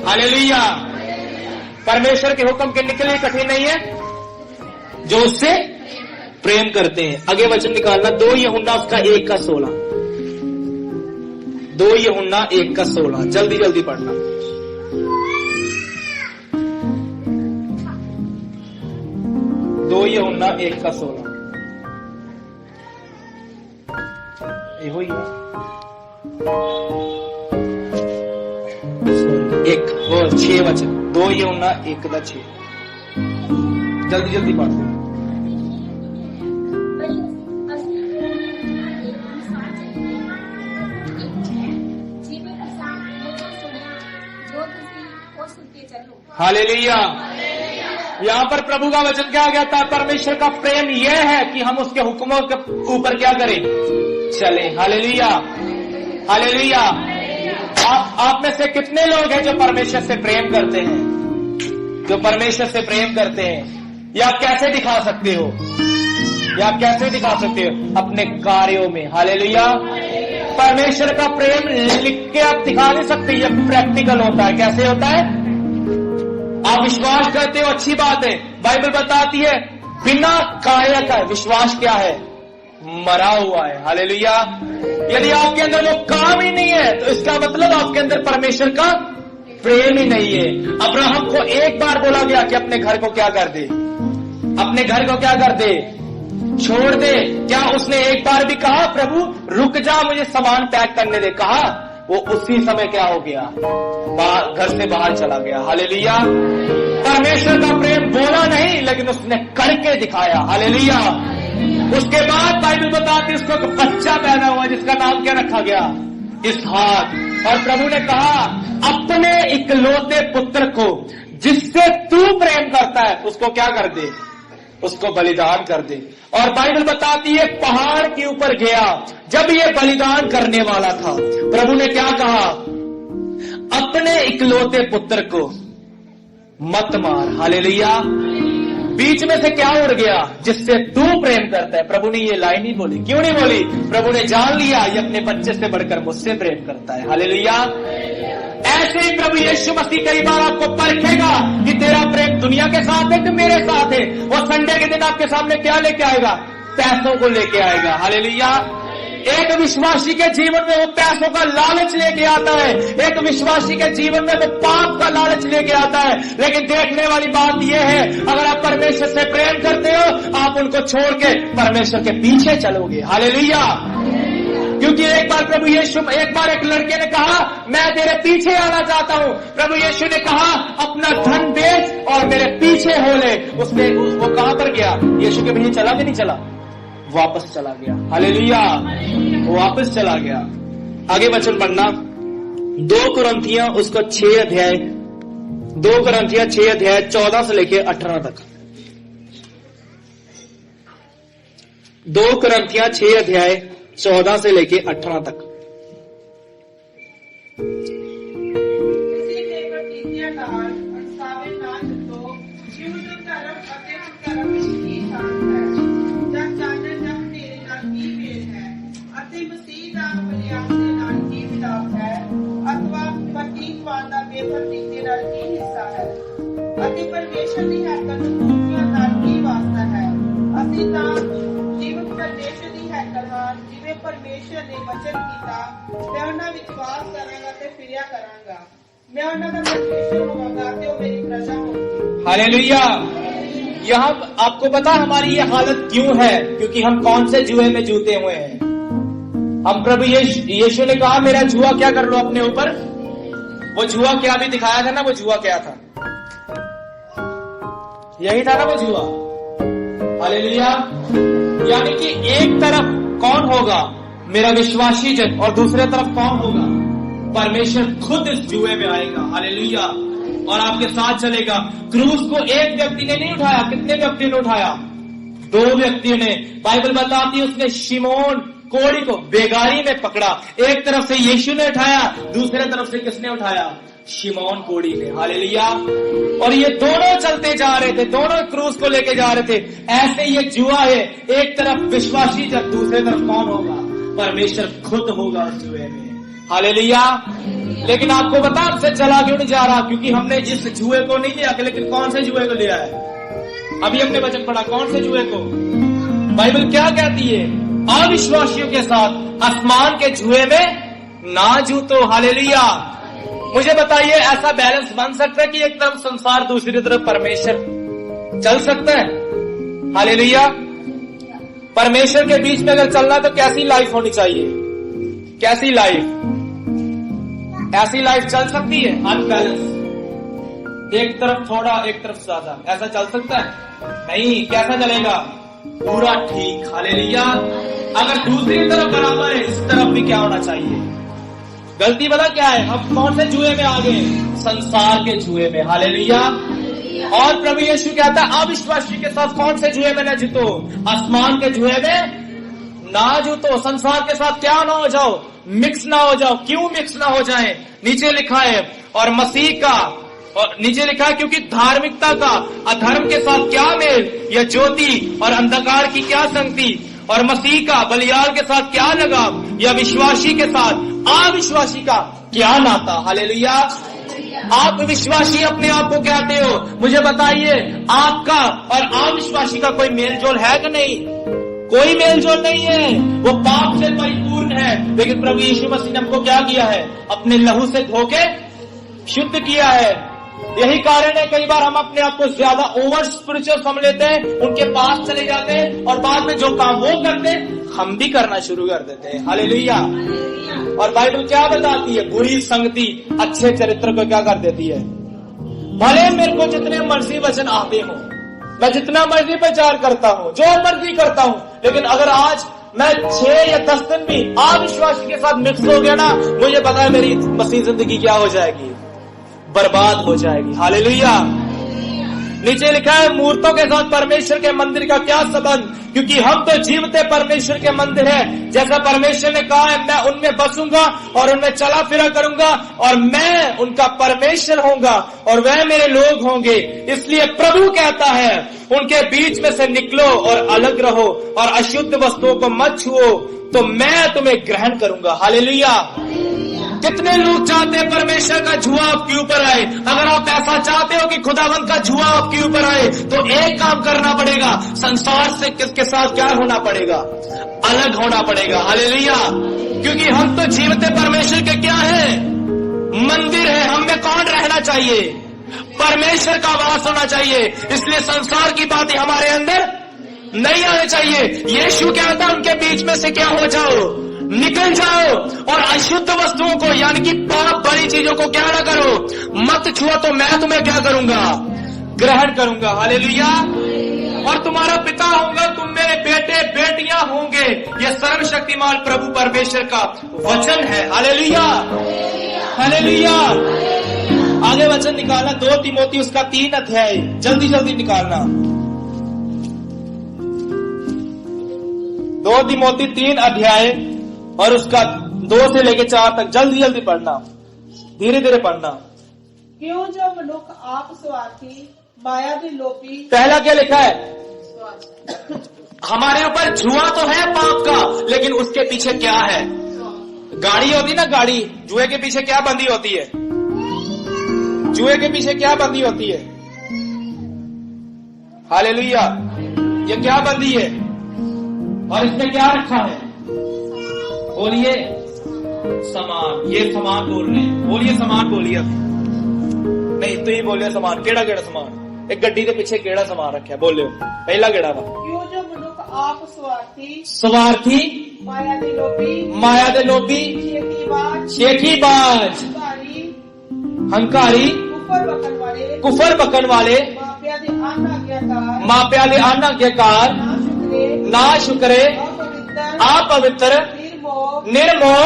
B: हालेलुया। परमेश्वर के हुक्म के निकले कठिन नहीं है जो उससे प्रेम करते हैं। आगे वचन निकालना 2 यूहन्ना उसका 1 का 16, 2 यूहन्ना 1 का 16, जल्दी जल्दी पढ़ना। 2 यूहन्ना 1 का 16 ਇਹੋ ਹੀ एक वो 6 वचन 2 यूहन्ना 1 का 6, जल्दी जल्दी पढ़ दो। हालेलुया। यहाँ पर प्रभु का वचन क्या कहता है? परमेश्वर का प्रेम यह है कि हम उसके हुक्मों के ऊपर क्या करें, चले। हालेलुया। हालेलुया। आप में से कितने लोग हैं जो परमेश्वर से प्रेम करते हैं, जो परमेश्वर से प्रेम करते हैं? या कैसे दिखा सकते हो? या कैसे दिखा सकते हो? अपने कार्यों में। हालेलुया। परमेश्वर का प्रेम लिख के आप दिखा नहीं सकते, ये प्रैक्टिकल होता है। कैसे होता है? आप विश्वास करते हो, अच्छी बात है। बाइबल बताती है बिना कार्य का विश्वास क्या है? मरा हुआ है। हालेलुया। यदि आपके अंदर वो काम ही नहीं है तो इसका मतलब आपके अंदर परमेश्वर का प्रेम ही नहीं है। अब्राहम को एक बार बोला गया कि अपने घर को क्या कर दे, अपने घर को क्या कर दे, छोड़ दे। क्या उसने एक बार भी कहा प्रभु रुक जा मुझे सामान पैक करने दे? कहा? वो उसी समय क्या हो गया? घर से बाहर चला गया। हालेलुया। परमेश्वर का प्रेम बोला नहीं लेकिन उसने करके दिखाया। हालेलुया। उसके बाद बाइबल बताती है उसको बच्चा पैदा हुआ जिसका नाम क्या रखा गया? इसहाक। और प्रभु ने कहा अपने इकलौते पुत्र को जिससे तू प्रेम करता है उसको क्या कर दे? उसको बलिदान कर दे। और बाइबल बताती है पहाड़ के ऊपर गया, जब ये बलिदान करने वाला था प्रभु ने क्या कहा? अपने इकलौते पुत्र को मत मार। हालेलुया। बीच में से क्या उड़ गया? जिससे तू प्रेम करता है। प्रभु ने ये लाइन ही बोली। क्यों नहीं बोली? प्रभु ने जान लिया ये अपने बच्चे से बढ़कर मुझसे प्रेम करता है। हालेलुया। ऐसे ही प्रभु यीशु मसीह कई बार आपको परखेगा कि तेरा प्रेम दुनिया के साथ है कि मेरे साथ है। और संडे के दिन आपके सामने क्या लेके आएगा? पैसों को लेके आएगा। हालेलुया। एक विश्वासी के जीवन में वो पैसों का लालच लेके आता है, एक विश्वासी के जीवन में वो पाप का लालच लेके आता है। लेकिन देखने वाली बात यह है अगर आप परमेश्वर से प्रेम करते हो आप उनको छोड़ के परमेश्वर के पीछे चलोगे। हालेलुया। क्योंकि एक बार प्रभु यीशु, एक बार एक लड़के ने कहा मैं तेरे पीछे आना चाहता हूं। प्रभु यीशु ने कहा अपना धन बेच और मेरे पीछे हो ले। उसने वो कहां पर गया? यीशु के पीछे चला कि नहीं चला? वापस चला गया। हालेलुया। वो वापस चला गया। आगे वचन पढ़ना 2 कुरिन्थियां उसका 6 अध्याय 2 कुरिन्थियां 6 अध्याय 14 से लेके 18 तक। 2 कुरिन्थियां 6 अध्याय 14 से लेके 18 तक।
A: ਅਤੇ ਪਰਮੇਸ਼ਰ ਦੀ ਹੈਕਲ ਨੂੰ ਮੂਰਤੀਆਂ ਨਾਲ ਕੀ ਵਾਸਤਾ ਹੈ? ਅਸੀਂ ਤਾਂ ਜੀਵਤ ਪਰਮੇਸ਼ਰ ਦੀ ਹੈਕਲ ਹਾਂ। ਜਿਵੇਂ ਪਰਮੇਸ਼ਰ ਨੇ ਵਚਨ ਕੀਤਾ ਮੈਂ ਉਹਨਾਂ ਵਿੱਚ ਵਾਸ ਕਰਾਂਗਾ ਤੇ ਫਿਰਿਆ ਕਰਾਂਗਾ। मैं उनका परमेश्वर होगा ते वो मेरी प्रजा होगी।
B: हालेलुया। यहाँ आपको पता हमारी ये हालत क्यों है? क्योंकि हम कौन से जुए में जूते हुए हैं। हम प्रभु यीशु ने कहा मेरा जुआ क्या कर लो अपने ऊपर। वो जुआ क्या भी दिखाया था ना, वो जुआ क्या था? यही था ना वो जुआ। हालेलुया। यानी कि एक तरफ कौन होगा? मेरा विश्वासी जन, और दूसरे तरफ कौन होगा? परमेश्वर खुद इस जुए में आएगा। हालेलुया। और आपके साथ चलेगा। क्रूस को एक व्यक्ति ने नहीं उठाया। कितने व्यक्ति ने उठाया? 2 व्यक्तियों ने। बाइबल बताती है उसने शिमोन कोढ़ी को बेगारी में पकड़ा। एक तरफ से यीशु ने उठाया, दूसरे तरफ से किसने उठाया? शिमोन कोढ़ी ने। हालेलुया। और ये दोनों चलते जा रहे थे, दोनों क्रूस को लेके जा रहे थे। ऐसे ये जुआ है, एक तरफ विश्वासी जब, दूसरे तरफ कौन होगा? परमेश्वर खुद होगा उस जुए में। हालेलुया। लेकिन आपको बता आपसे चला क्यों नहीं जा रहा? क्योंकि हमने इस जुए को नहीं लिया। लेकिन कौन से जुए को लिया है? अभी हमने वचन पढ़ा, कौन से जुए को? बाइबल क्या कहती है? अविश्वासियों के साथ आसमान के जुए में ना जूतो। हालेलुया। मुझे बताइए ऐसा बैलेंस बन सकता है कि एक तरफ संसार दूसरी तरफ परमेश्वर चल सकता है? हालेलुया। परमेश्वर के बीच में अगर चलना तो कैसी लाइफ होनी चाहिए? कैसी लाइफ? ऐसी लाइफ चल सकती है अनबैलेंस, एक तरफ थोड़ा एक तरफ ज्यादा, ऐसा चल सकता है? नहीं। कैसा चलेगा? पूरा ठीक। हालेलुया। अगर दूसरी तरफ बराबर है इस तरफ भी क्या होना चाहिए? गलती वाला क्या है? हम कौन से जुए में आ गए? संसार के जुए में। हालेलुया। और प्रभु यीशु कहता है अविश्वासी के साथ कौन से जुए में न जीतो? आसमान के जुए में ना जूतो। संसार के साथ क्या ना हो जाओ? मिक्स ना हो जाओ। क्यों मिक्स ना हो जाए? नीचे लिखा है और मसीह का और नीचे लिखा है क्योंकि धार्मिकता का अधर्म के साथ क्या मेल, या ज्योति और अंधकार की क्या संगति, और मसीह का बलियाल के साथ क्या लगाव, या विश्वासी के साथ अविश्वासी का क्या नाता। हालेलुया। आप विश्वासी अपने आप को कहते हो, मुझे बताइए आपका और अविश्वासी का कोई मेल जोल है कि नहीं? कोई मेल जोल नहीं है, वो पाप से परिपूर्ण है। लेकिन प्रभु यीशु मसीह ने हमको क्या किया है? अपने लहू से धोके शुद्ध किया है। यही कारण है कई बार हम अपने आप को ज्यादा ओवर स्पिरिचुअल समझ लेते हैं, उनके पास चले जाते हैं और बाद में जो काम वो करते हैं हम भी करना शुरू कर देते हैं। हालेलुया। और बाइबल क्या बताती है? बुरी संगति अच्छे चरित्र को क्या कर देती है? भले मेरे को जितने मर्जी वचन आते हो, मैं जितना मर्जी प्रचार करता हूं, जो मर्जी करता हूं, लेकिन अगर आज मैं 6 या 10 दिन भी अविश्वासी के साथ मिक्स हो गया ना, मुझे पता है मेरी मसीह जिंदगी क्या हो जाएगी? बर्बाद हो जाएगी। हालेलुया। नीचे लिखा है मूर्तों के साथ परमेश्वर के मंदिर का क्या संबंध, क्योंकि हम तो जीवते परमेश्वर के मंदिर है। जैसा परमेश्वर ने कहा है, मैं उनमें बसूंगा और उनमें चला फिरा करूंगा और मैं उनका परमेश्वर होऊंगा और वह मेरे लोग होंगे। इसलिए प्रभु कहता है उनके बीच में से निकलो और अलग रहो और अशुद्ध वस्तुओं को मत छुओ, तो मैं तुम्हें ग्रहण करूंगा। हालेलुया। कितने लोग चाहते हैं परमेश्वर का जुआ आपके ऊपर आए? अगर आप ऐसा चाहते हो कि खुदावंत का जुआ आपके ऊपर आए, तो एक काम करना पड़ेगा, संसार से किसके साथ क्या होना पड़ेगा? अलग होना पड़ेगा। हालेलुया। क्योंकि हम तो जीवते परमेश्वर के क्या है? मंदिर है। हम में कौन रहना चाहिए? परमेश्वर का वास होना चाहिए। इसलिए संसार की बातें हमारे अंदर नहीं आनी चाहिए। यीशु कहता है उनके बीच में से क्या हो जाओ, निकल जाओ और अशुद्ध वस्तुओं को यानी कि पाप भरी चीजों को क्या ना करो, मत छुओ, तो मैं तुम्हें क्या करूंगा? ग्रहण करूंगा। हालेलुया। और तुम्हारा पिता होगा, तुम मेरे बेटे बेटियां होंगे। यह सर्वशक्तिमान प्रभु परमेश्वर का वचन है। हालेलुया। हालेलुया। आगे वचन निकालना 2 तीमोथी उसका 3 अध्याय, जल्दी जल्दी निकालना। 2 तीमोथी 3 अध्याय और उसका 2 से लेके 4 तक जल्दी जल्दी पढ़ना, धीरे धीरे पढ़ना।
A: क्यों जो मनुख आप स्वार्थी, माया के लोभी।
B: पहला क्या लिखा है? हमारे ऊपर जुआ तो है पाप का, लेकिन उसके पीछे क्या है? गाड़ी होती ना, गाड़ी, जुए के पीछे क्या बंधी होती है? जुए के पीछे क्या बंधी होती है? हालेलुया। ये क्या बंधी है और इसमें क्या रखा है? बोलिए सामान। ये सामान बोल रहे हैं, बोलिए सामान बोलिए। नहीं तो ये बोलिए सामान। केड़ा केड़ा सामान? एक गड्डी के पीछे केड़ा सामान रखा है? बोलियो पहला केड़ा वा?
A: क्यों जो मनुख आप स्वार्थी,
B: स्वार्थी,
A: माया दे लोभी,
B: माया दे लोभी, शेखीबाज, हंकारी, कुफर बकन वाले, मापिया दे अनाज्ञाकार, ना शुक्रे, अपवित्र, निर्मोह,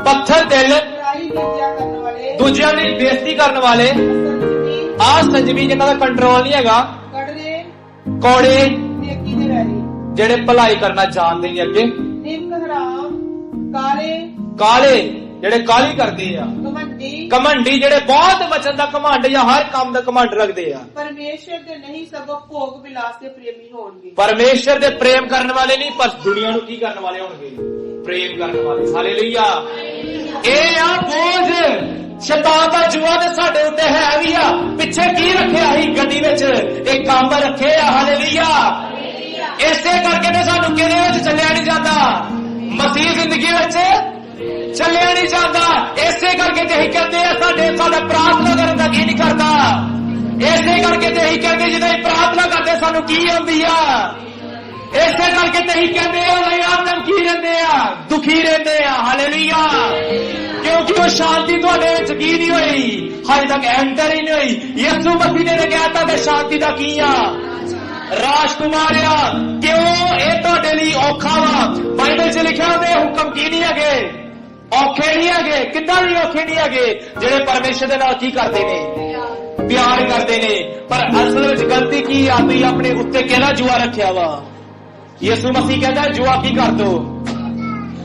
B: पत्थर दिल, दूजिया की बेइज्जती करने वाले, असंजमी जिन्हों का कंट्रोल नहीं हैगा, कौड़े जेड़े भलाई करना जानते नहीं, अगे काले जेड़े काली करते हैं, कमंडी जेड़े बहुत वचन का घमंड या हर काम का घमंड रखते हैं।
A: परमेश्वर दे नहीं सगों भोग विलास के प्रेमी होंगे।
B: परमेश्वर दे प्रेम करने वाले नहीं, पर दुनिया को की करने वाले होंगे? प्रेम करने वाले। हालेलुया। ए आ बोझ शैतान दा जुआ ते साडे उत्ते है भी आ। पिछे की रखिया ही गड्डी विच? एक काम रखे आ। हालेलुया। इसे करके ते सानू किहदे विच चलिया नहीं जाता? मसीह जिंदगी विच चलिया नहीं जाता। इसे करके ते ही कहते हैं साडा प्रार्थना करने दा की नहीं करता। इसे करके ते ही कहते जिद्दां प्रार्थना करते सानू की आउंदी आ। इसे करके ते ही कहते यार धमकी रहंदे आ, दुखी रहंदे आ। हालेलुया। क्योंकि वो शांति तुहाडे विच की नहीं होई, हाले तक एंटर ही नहीं हुई। यीशु मसीह ने कहता ते शांति दा की आ? राजकुमारिया क्यों ये तुहाडे लई औखा वा? बाइबल च लिखिया होंदे हुक्म की नहीं हैगे, औखे नहीं हैगे। किद्दां नहीं औखे नहीं हैगे? जेड़े परमेश्वर दे नाल की करदे ने, प्यार करदे ने। पर असल विच गलती की आ? तुसीं अपने उत्ते किहड़ा जुआ रखिया वा? यीशु मसीह कहता है जुआ की कर दो।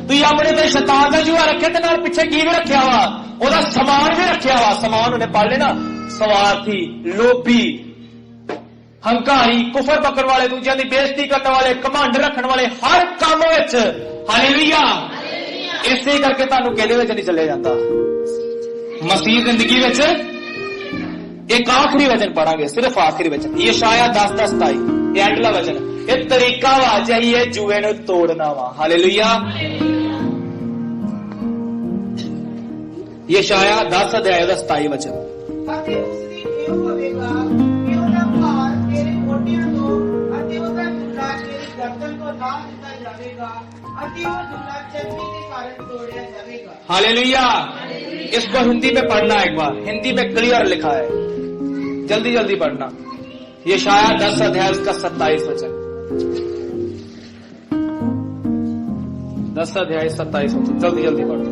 B: तुसीं अपने ते शैतान दा जुआ रखे ते नाल पिछे की भी रखिया वा? ओदा समान भी रखिया वा। समान उन्हें पढ़ लेना, स्वार्थी, लोभी, हंकारी, कुफर पकड़ वाले, दूसरों की बेइज्जती करने वाले, कमांड रखने वाले, हर काम विच हालेलुया इसे करके तुहानू कहदे विच नहीं चले जाता। मसीह जिंदगी विच एक आखिरी वचन पढ़ांगे, सिर्फ आखिरी वचन, यशाया 10:27, ये एंडला वचन, ये तरीका वा चाहिए जुए नू तोड़ना वा। हालेलुया। यशाया 10:27 वचन।
A: ਅਤੇ ਉਸ ਦੀ ਇਹ ਹੋਵੇਗਾ ਕਿ ਉਹਦਾ ਭਾਰ ਤੇਰੇ ਮੋਢਿਆਂ ਤੋਂ ਅਤੇ ਉਹਦਾ ਜੁੱਲਾ ਤੇਰੀ ਗਰਦਨ ਤੋਂ ਲਾਹ ਦਿੱਤਾ ਜਾਵੇਗਾ ਅਤੇ ਉਹ ਜੁੱਲਾ ਚਰਬੀ ਦੇ ਕਾਰਨ ਤੋੜਿਆ ਜਾਵੇਗਾ।
B: हालेलुया। इसको हिंदी में पढ़ना एक बार, हिंदी में क्लियर लिखा है, जल्दी जल्दी पढ़ना। यशाया 10:27 वचन, 10:27 वचन, जल्दी जल्दी पढ़ना।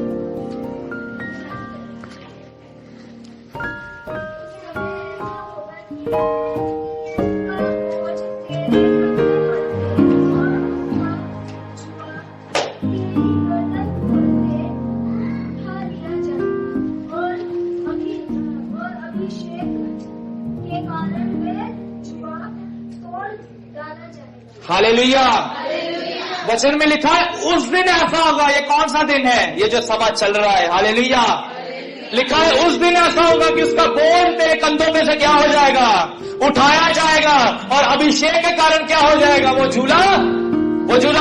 B: हालेलुया। वचन में लिखा है उस दिन ऐसा होगा। ये कौन सा दिन है? ये जो सभा चल रहा है। हालेलुया। लिखा है उस दिन ऐसा होगा कि उसका बोझ तेरे कंधों में से क्या हो जाएगा? उठाया जाएगा, और अभिषेक के कारण क्या हो जाएगा? वो झूला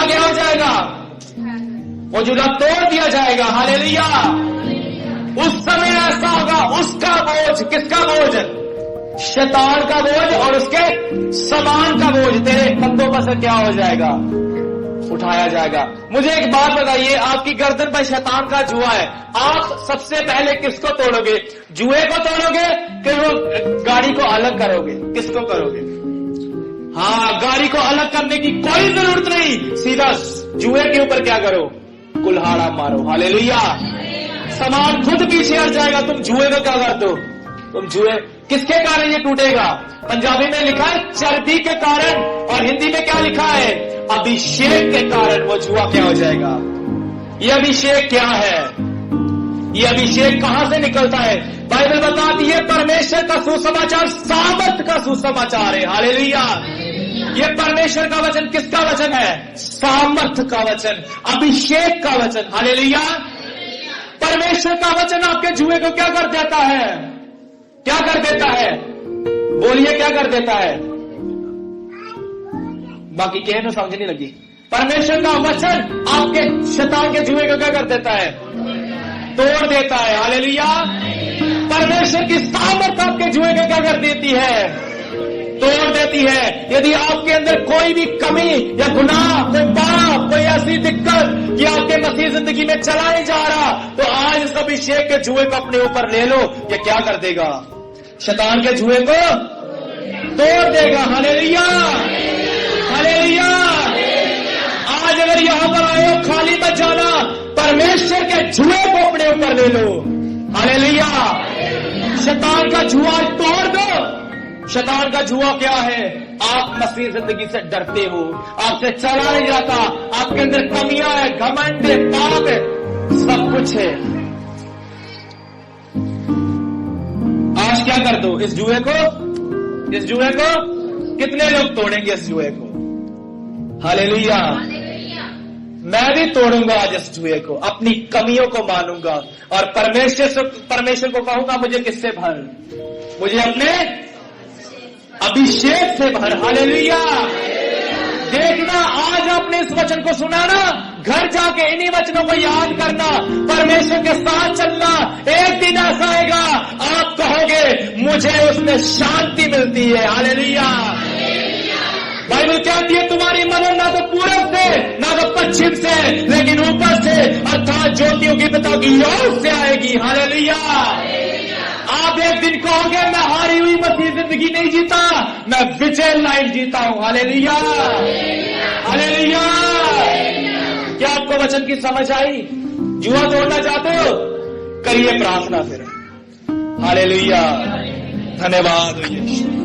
B: क्या हो जाएगा? वो झूला तोड़ दिया जाएगा। हालेलुया। उस समय ऐसा होगा, उसका बोझ, किसका बोझ? शैतान का बोझ और उसके समान का बोझ तेरे कंधों पर से क्या हो जाएगा? उठाया जाएगा। मुझे एक बात बताइए, आपकी गर्दन पर शैतान का जुआ है, आप सबसे पहले किसको तोड़ोगे? जुए को तोड़ोगे कि वो गाड़ी को अलग करोगे? किसको करोगे? हाँ, गाड़ी को अलग करने की कोई जरूरत नहीं, सीधा जुए के ऊपर क्या करो? कुल्हाड़ा मारो। हालेलुया। सामान खुद पीछे हट जाएगा। तुम जुए को क्या कर दो? तुम जुए किसके कारण ये टूटेगा? पंजाबी में लिखा है चर्बी के कारण, और हिंदी में क्या लिखा है? अभिषेक के कारण वो जुआ क्या हो जाएगा? ये अभिषेक क्या है? ये अभिषेक कहां से निकलता है? बाइबल बताती है परमेश्वर का सुसमाचार सामर्थ का सुसमाचार है। हालेलुया। ये परमेश्वर का वचन किसका वचन है? सामर्थ का वचन, अभिषेक का वचन। हालेलुया। परमेश्वर का वचन आपके जुए को क्या कर देता है? क्या कर देता है? बोलिए, क्या कर देता है? बाकी कहे तो समझ नहीं लगी। परमेश्वर का वचन आपके शैतान के जुए को क्या कर देता है? तोड़ देता है। हालेलुया। परमेश्वर की सामर्थ आपके जुए को क्या कर देती है? तोड़ देती है। यदि आपके अंदर कोई भी कमी या गुनाह, कोई पाप, कोई ऐसी दिक्कत कि आपके मसीह जिंदगी में चला नहीं जा रहा, तो आज इस अभिषेक के जुए को अपने ऊपर ले लो। ये क्या कर देगा? शैतान के जुए को तोड़ देगा। हालेलुया। हालेलुया। आज अगर यहां पर आए हो, खाली मत जाना, परमेश्वर के जुए को अपने ऊपर ले लो। हालेलुया। शैतान का जुआ तोड़ दो। शैतान का जुआ क्या है? आप मसीह जिंदगी से डरते हो, आपसे चला नहीं जाता, आपके अंदर कमियां है, घमंड है, पाप है, सब कुछ है। आज क्या कर दो? इस जुए को कितने लोग तोड़ेंगे? इस जुए को। हालेलुया। मैं भी तोड़ूंगा आज इस जुए को, अपनी कमियों को मानूंगा, और परमेश्वर को कहूंगा मुझे किससे भर? मुझे अपने अभिषेक से भर। हालेलुया। देखना, आज आपने इस वचन को सुना ना, घर जाके इन्हीं वचनों को याद करना, परमेश्वर के साथ चलना। एक दिन ऐसा आएगा, आप कहोगे मुझे उसमें शांति मिलती है। हालेलुया। बाइबल कहती है तुम्हारी मदद ना तो पूरब से ना तो पश्चिम से, लेकिन ऊपर से, अर्थात ज्योतियों की पिता की ओर से आएगी। हालेलुया। आप एक दिन कहोगे मैं हारी हुई मसीह जिंदगी नहीं जीता, मैं विजय लाइफ जीता हूं। हालेलुया। हालेलुया। क्या आपको वचन की समझ आई? जुआ तोड़ना चाहते हो? करिए प्रार्थना फिर। हालेलुया। धन्यवाद।